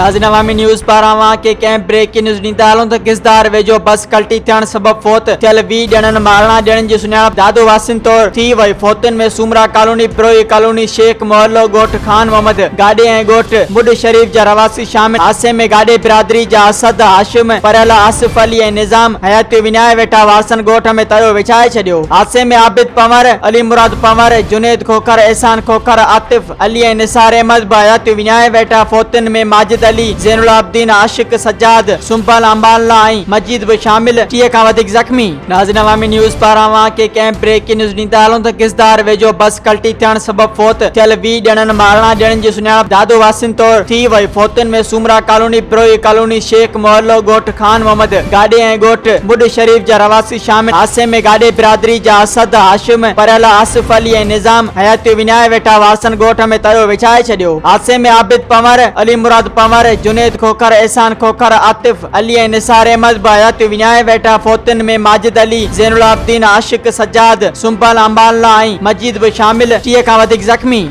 नाज़रीन अवामी न्यूज़ पारां के कंहिं ब्रेकिंग न्यूज़ ॾींदा हलूं त किसदार वेझो बस कल्टी थियण सबब फोत थियल 20 ॼणनि मारणा ॼणनि जी सुञाणप दादो वासिन तौर थी वई। फोतन में सुमरा कॉलोनी, प्रोई कॉलोनी, शेख मोहल्लो, ॻोठ खान मोहम्मद गाडे ऐं ॻोठ मुड शरीफ जा रवासी शामिल। हादसे में गाडे बिरादरी जा असद, हाशिम, परियल, आसिफ अली ऐं निज़ाम हयाती विञाए वेठा वासन ॻोठ में तरो विछाए छॾियो। हादसे में आबिद पंवर, अली मुराद पंवर, जुनेद खोखर, एहसान खोखर, आतिफ अली ऐं निसार अहमद बि हयाती विञाए वेठा। फोतन में माजिद अली, ज़ैनुल आबिदीन, आशिक, सज्जाद, सुम्पल, अंबाला ऐं मजीद भी शामिल। 30 खां वधीक ज़ख्मी। नाज़रीन अवामी न्यूज़ पारां के कंहिं ब्रेकिंग न्यूज़ ॾींदा हलूं त किसदार वेझो बस कल्टी थियण सबब फोत थियल 20 ॼणनि मारणा ॼणनि जी सुञाणप दादो वासिन तौर थी वई। फोतन में सुमरा कॉलोनी, प्रोई कॉलोनी, शेख मोहल्लो, ॻोठ खान मोहम्मद गाडे ऐं ॻोठ मुड शरीफ जा रवासी शामिल। हादसे में गाडे बिरादरी जा असद, हाशिम, परियल, आसिफ अली ऐं निज़ाम हयाती विञाए वेठा वासन ॻोठ में तरो विछाए छॾियो। हादसे में आबिद पंवर, अली मुराद पंवर, जुनेद खोखर, एहसान खोखर, आतिफ अली ऐं निसार अहमद बि हयाती विञाए वेठा। फोतन में माजिद अली, ज़ैनुल आबिदीन, आशिक, सज्जाद, सुम्पल, अंबाला ऐं मजीद भी शामिल। 30 खां वधीक ज़ख्मी।